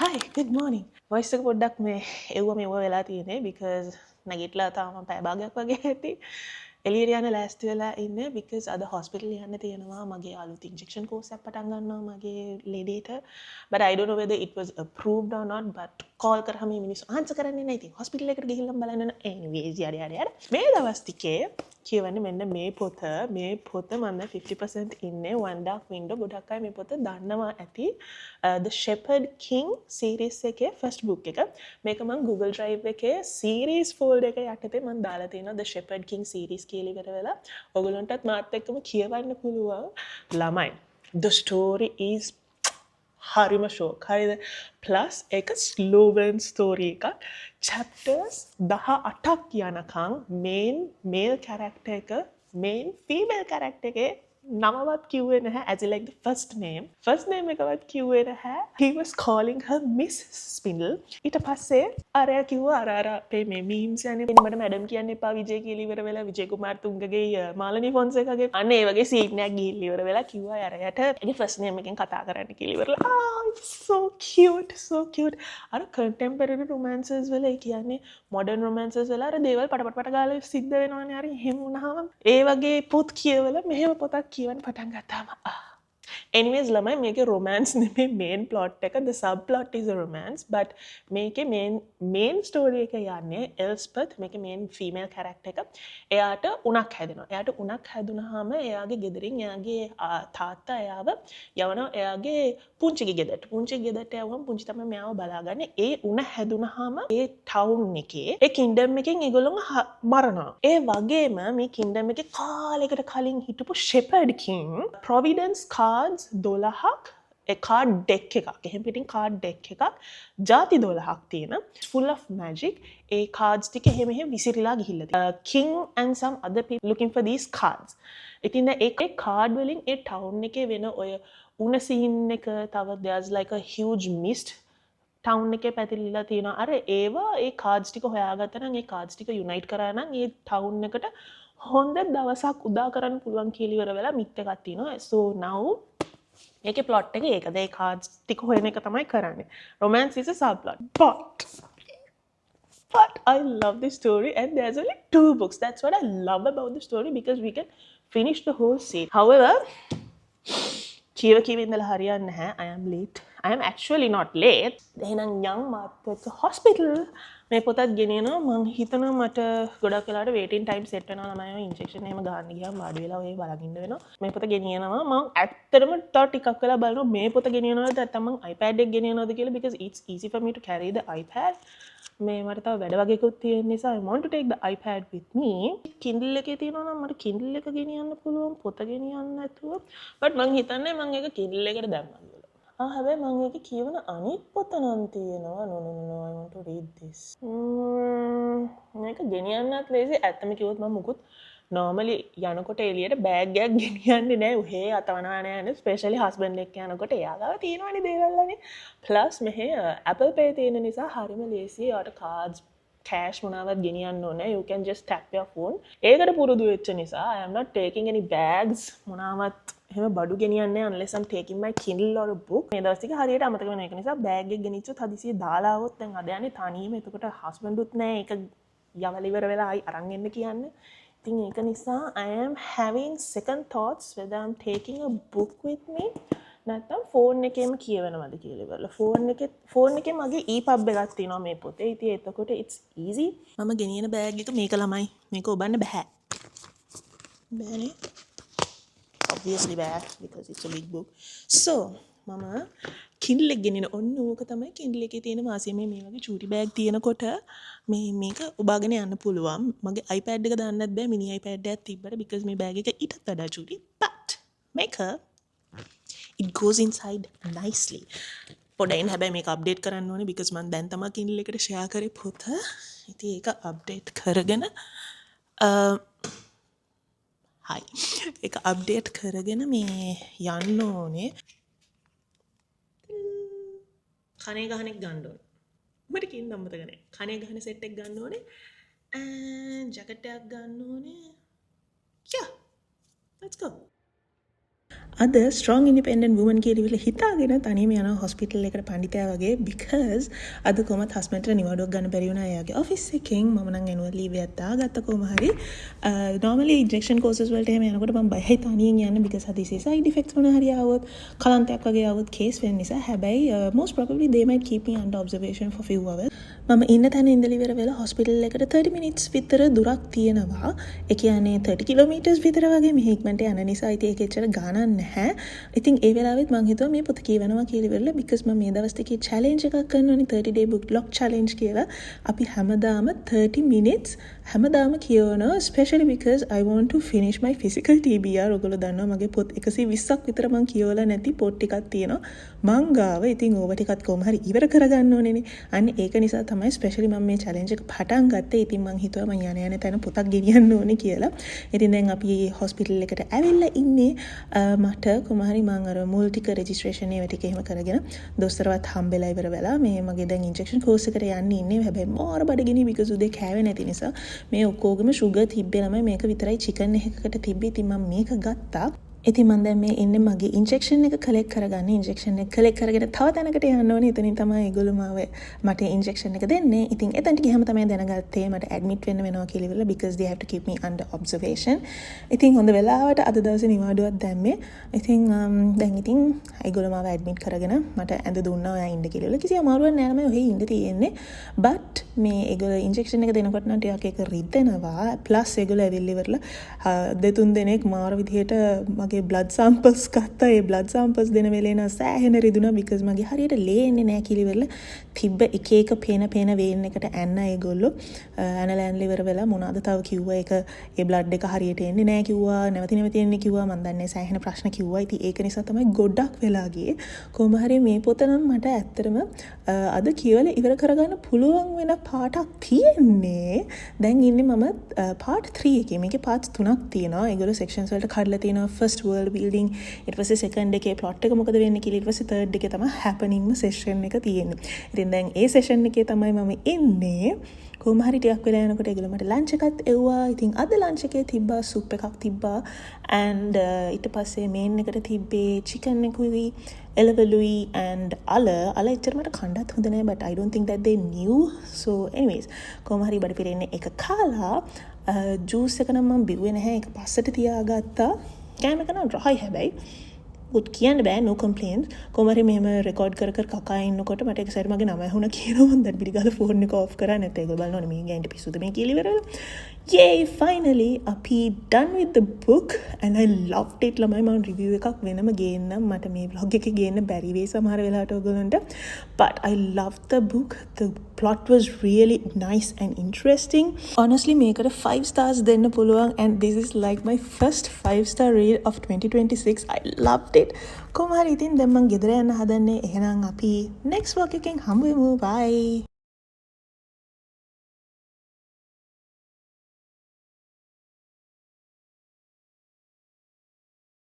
Hi, good morning. Voice එක පොඩ්ඩක් මේ එව්ව මෙව්ව වෙලා තියෙන්නේ because නැගිටලා තාම පැය භාගයක් වගේ ඇති. එළියට යන්න ලෑස්ති වෙලා ඉන්නේ because අද hospital යන්න තියෙනවා. මගේ අලුත් injection course එකක් පටන් ගන්නවා මගේ ලේඩියට. But I don't know whether it was approved or not, but call කරාම මේ මිනිස්සු answer කරන්නේ නැහැ. ඉතින් hospital එකට ගිහිල්ලා බලන්න anyways යඩ. මේ දවස් ටිකේ කියවන්නේ මෙන්න මේ පොත මම 50% ඉන්නේ One Dark Window. ගොඩක් අය මේ පොත දන්නවා ඇති. The Shepherd King series එකේ first book එක. මේක මම Google Drive එකේ series folder එක යටතේ මම දාලා තියෙනවා The Shepherd King series කියලා ඉවර වෙලා. ඔයගොල්ලන්ටත් මාත් එක්කම කියවන්න පුළුවන් ළමයි. The story is හරිම ෂෝක්. හරිද? ප්ලස් ඒක ස්ලෝවන් ස්ටෝරි එකක්. chapters 18ක් යනකම් main male character එක main female character එකේ නමවත් කිව්වේ නැහැ as in like the first name එකවත් කිව්වේ නැහැ. He was calling her Miss Spindle. ඊට පස්සේ අරයා කිව්වා අර අපේ මේ memes යන්නේ මට මැඩම් කියන්න එපා විජේ කියලා ඉවර වෙලා විජේ කුමාර් තුංගගේ මාලනී ෆොන්සේකාගේ අන්න ඒ වගේ සීන් එකක් ගිහිල්ලා ඉවර වෙලා කිව්වා අරයට ඒ first name එකෙන් කතා කරන්න කියලා ඉවරලා it's so cute අර contemporary romances වල ඒ කියන්නේ modern romances වල අර දේවල් පට ගාලා සිද්ධ වෙනවනේ හරි එහෙම වුණාම ඒ වගේ පොත් කියවලා මෙහෙම පොතක් කියවන්න පටන් ගත්තාම anyways ළමයි මේකේ romance නෙමෙයි main plot එක the subplot is a romance but මේකේ main story එක යන්නේ Elspeth මේකේ main female character එක එයාට උණක් හැදෙනවා. එයාට උණක් හැදුනහම එයාගේ ගෙදරින් එයාගේ තාත්තා එයාව යවනවා එයාගේ පුංචිගේ ගෙදරට. පුංචි ගෙදරට යවුවම පුංචි තමයි මෙයාව බලාගන්නේ. ඒ උණ හැදුනහම ඒ town එකේ ඒ kingdom එකෙන් ඒගොල්ලෝ මරනවා. ඒ වගේම මේ kingdom එකේ කාලයකට කලින් හිටපු shepherd king Providence cards 12ක් ඒ card deck එකක්. එහෙම පිටින් card deck එකක් ಜಾති 12ක් තියෙන full of magic. A cards ටික එහෙම විසිරීලා ගිහිල්ලා තියෙනවා. King and some other people looking for these cards. ඉතින් ඒ card වලින් ඒ town එකේ වෙන ඔය උණ scene එක තව there's like a huge mist town එකේ පැතිරිලා තියෙනවා. අර ඒවා ඒ cards ටික හොයාගත්තා නම් ඒ cards ටික unite කරා නම් ඒ town එකට හොඳ දවසක් උදා කරන්න පුළුවන් කියලා ඉවර වෙලා මිත් එකක් තියෙනවා. So now මේකේ plot එක ඒකද ඒ cards ටික හොයන එක තමයි කරන්නේ. Romance is a subplot. But I love this story and there's only 2 books. That's what I love about the story because we can finish the whole series. However, කියව ඉඳලා හරියන්නේ නැහැ. I am late. I am actually not late. එහෙනම් young මාත් hospital මේ පොතත් ගෙනියනවා. මං හිතනවා මට ගොඩක් වෙලාවට waiting time set වෙනවා ළමයි injection එහෙම ගන්න ගියාම වාඩි වෙලා ඔය බලන් ඉන්න වෙනවා. මේ පොත ගෙනියනවා. මං ඇත්තටම තව ටිකක් වෙලා බලනවා මේ පොත ගෙනියනවද නැත්නම් මං iPad එක ගෙනියනවද කියලා because it's easy for me to carry the iPad. මේ මට තව වැඩ වගේකුත් තියෙන නිසා I want to take the iPad with me. Kindle එකේ තියෙනවා නම් මට Kindle එක ගෙනියන්න පුළුවන් පොත ගෙනියන්න නැතුව. but මං හිතන්නේ මං ඒක Kindle එකට දැම්මා කියලා. හැබැයි මං ඒක කියවන අනිත් පොත නම් තියෙනවා. no I want to read this. මේක ගෙනියන්නත් ලේසි. ඇත්තම කිව්වොත් මම මුකුත් normally යනකොට එළියට බෑග් එකක් ගෙනියන්නේ නැහැ. උහේ අතවනවා නෑනේ. especially husband එක්ක යනකොට එයාගාව තියෙනවනේ දේවල්ලානේ. plus මෙහෙ Apple Pay තියෙන නිසා හරිම ලේසි. යාට cards cash මොනවත් ගෙනියන්න ඕනේ. You can just tap your phone. ඒකට පුරුදු වෙච්ච නිසා I am not taking any bags මොනවත් එහෙම බඩු ගෙනියන්නේ unless I'm taking my Kindle or a book. මේ දවස් ටික හරියට අමතක වෙන එක නිසා බෑග් එක ගෙනිච්චොත් හදිසියෙ දාලා આવොත් දැන් අද යන්නේ තනියම. එතකොට husband උත් නැහැ. ඒක යවල ඉවර වෙලා ආයි අරන් එන්න කියන්නේ. ඉතින් ඒක නිසා I am having second thoughts whether I'm taking a book with me නැත්නම් ෆෝන් එකේම කියවනවද කියලා ඉවරලා. ෆෝන් එකේ මගේ EPUB එකක් තියෙනවා මේ පොතේ. ඉතින් එතකොට it's easy. මම ගෙනියන බෑග් එක මේක ළමයි. මේක ඔබන්න බෑ. බෑනේ. Obviously bad because it's a big book. So මම Kindle එක ගෙනියන ඔන්න ඕක තමයි Kindle එකේ තියෙන වාසිය. මේ වගේ චූටි බෑග් තියෙනකොට මේක ඔබාගෙන යන්න පුළුවන්. මගේ iPad එක දාන්නත් බෑ mini iPad එකක් තිබ්බට because මේ බෑග් එක ඊටත් වඩා චූටි. But it goes inside nicely. පොඩ්ඩයින් හැබැයි මේක අප්ඩේට් කරන්න ඕනේ because මම දැන් තමයි Kindle එකට share කරේ පොත. ඉතින් ඒක අප්ඩේට් කරගෙන ඒක අප්ඩේට් කරගෙන මේ යන්න ඕනේ. කනේ ගහනෙක් ගන්න ඕනේ. මට කියන්න අමතක නැහැ. කනේ ගහන සෙට් එක ගන්න ඕනේ. and ජැකට් එකක් ගන්න ඕනේ. Yeah. Let's go. අද ස්ට්‍රෝං ඉන්ඩිපෙන්ඩන්ට් වුමන් කියලා විල හිතාගෙන තනියම යනවා හොස්පිටල් එකට පඬිතයා වගේ because අද කොහමත් හස්බන්ඩ්ට නිවාඩුවක් ගන්න බැරි වුණා එයාගේ ඔෆිස් එකෙන් මම නම් ඇනුවල් ලීව් එකක් දාගත්ත කොහම හරි normally injection courses වලට එහෙම යනකොට මම බයයි තනියෙන් යන්න because හදිසියේ side effects මොන හරි ආවොත් කලන්තයක් වගේ ආවොත් case වෙන්න නිසා හැබැයි most probably they might keep me under observation for few hours මම ඉන්න තැන ඉඳලා ඉවර වෙලා හොස්පිටල් එකට 30 minutes විතර දුරක් තියෙනවා ඒ කියන්නේ 30 kilometers විතර වගේ මෙහි ඉක්මනට යන නිසා ඉතින් ඒක එච්චර ගානක් නැහැ ඉතින් ඒ වෙලාවෙත් මං හිතුවා මේ පොත කියවනවා කියලා ඉවරලා because මම මේ දවස් ටිකේ challenge එකක් කරනවානේ 30 day book lock challenge කියලා අපි හැමදාම 30 minutes හැමදාම කියවනවා especially because I want to finish my physical TBR ඔයගොල්ලෝ දන්නවා මගේ පොත් 120ක් විතර මං කියවලා නැති පොත් ටිකක් තියෙනවා මං ගාව ඉතින් ඕව ටිකත් කොහොම හරි ඉවර කරගන්න ඕනේනේ අන්න ඒක නිසා තමයි ස්පෙෂලි මම මේ චැලෙන්ජ් එක පටන් ගත්තේ. ඉතින් මං හිතුවා මං යන තැන පොතක් ගෙනියන්න ඕනේ කියලා. ඉතින් දැන් අපි හොස්පිටල් එකට ඇවිල්ලා ඉන්නේ. මට කොහොම හරි මං අර මුල් ටික රෙජිස්ට්‍රේෂන් ඒවා ටික එහෙම කරගෙන දොස්තරවත් හම්බෙලා ඉවර වෙලා මේ මගේ දැන් ඉන්ජෙක්ෂන් කෝස් එකට යන්න ඉන්නේ. හැබැයි මාර බඩගිනි because උදේ කෑවේ නැති නිසා මේ ඔක්කොගෙම sugar තිබ්බේ ළමයි මේක විතරයි chicken එකකට තිබ්බේ. ඉතින් මම මේක ගත්තා. ඉතින් මම දැන් මේ ඉන්නේ මගේ ඉන්ජෙක්ෂන් එක කලෙක්ට් කරගන්න. ඉන්ජෙක්ෂන් එක කලෙක්ට් කරගෙන තව තැනකට යන්න ඕනේ. එතනින් තමයි ඒගොල්ලෝ මාව මට ඉන්ජෙක්ෂන් එක දෙන්නේ. ඉතින් එතනට ගියාම තමයි දැනගත්තේ මට ඇඩ්මිට් වෙන්න වෙනවා කියලා ඉවරලා because they have to keep me under observation. ඉතින් හොඳ වෙලාවට අද දවසේ නිවාඩුවක් දැම්මේ. ඉතින් දැන් ඉතින් ඒගොල්ලෝ මාව ඇඩ්මිට් කරගෙන මට ඇඳ දුන්නා ඔයා ඉන්න කියලා. කිසි අමාරුවක් නෑ ළමයි ඔහේ ඉන්න තියෙන්නේ. but මේ ඒගොල්ලෝ ඉන්ජෙක්ෂන් එක දෙනකොට නම් ටිකක් ඒක රිදෙනවා. plus ඒගොල්ලෝ ඇවිල්ලා ඉවරලා දෙතුන් දෙනෙක් මාර විදිහට මගේ blood samples ගත්තා. ඒ blood samples දෙන වෙලේ නම් සෑහෙන රිදුනා because මගේ හරියට ලේ එන්නේ නැහැ කියලා ඉවරලා තිබ්බ එක එක පේන වේන් එකට ඇන්න ඒගොල්ලෝ ඇනලෑන්ල ඉවර වෙලා මොනවාද තව කිව්වා ඒක ඒ blood එක හරියට එන්නේ නැහැ කිව්වා නැවති එන්නේ කිව්වා මන් දන්නේ සෑහෙන ප්‍රශ්න කිව්වා. ඉතින් ඒක නිසා තමයි ගොඩක් වෙලා ගියේ. කොහොම හරි මේ පොත නම් මට ඇත්තටම අද කියවලා ඉවර කරගන්න පුළුවන් වෙන පාටක් තියෙන්නේ. දැන් ඉන්නේ මම part 3 එකේ. මේකේ parts 3ක් තියෙනවා. ඒගොල්ලෝ sections වලට කඩලා තියෙනවා. first world building ඊට පස්සේ second එකේ plot එක මොකද වෙන්නේ කියලා ඊට පස්සේ third එකේ තමයි happening session එක තියෙන්නේ. ඉතින් දැන් ඒ session එකේ තමයි මම ඉන්නේ. කොහොම හරි ටිකක් වෙලා යනකොට ඒගොල්ලෝ මට ලන්ච් එකත් එව්වා. ඉතින් අද ලන්ච් එකේ තිබ්බා සුප් එකක් තිබ්බා and ඊට පස්සේ මේන් එකට තිබ්බේ chicken එකුයි එළවලුයි and අල එච්චර මට කණ්ඩත් හොඳ නෑ but I don't think that they knew. so anyways කොහොම හරි බඩ පිරෙන්නේ එක කාලා ජූස් එක නම් මම බිව්වේ නැහැ. ඒක පස්සට තියාගත්තා. කෑම එක නම් රහයි හැබැයි උත් කියන්න බෑ no complaints. කොහොම හරි මෙහෙම රෙකෝඩ් කර කකා ඉන්නකොට මට එක සැරේ මගේ නම ඇහුණා කියලා මම දැන් පිළිගාලා ෆෝන් එක ඔෆ් කරා නැත්නම් ඒගොල්ලෝ බලනවනේ මේ ගෑන්ට පිස්සුද මේ කියලා ඉවරලා. Yay finally අපි done with the book and I loved it. ළමයි මම රිවිව් එකක් වෙනම ගේන්නම්. මට මේ vlog එකේ ගේන්න බැරි වෙයි සමහර වෙලාවට ඔයගොල්ලන්ට. But I loved the book. The plot was really nice and interesting. Honestly මේකට 5 stars දෙන්න පුළුවන් and this is like my first 5-star read of 2026. I loved it. කොහොම හරි ඉතින් දැන් මම ගෙදර යන්න හදන්නේ. එහෙනම් අපි next vlog එකෙන් හම්බ වෙමු. Bye.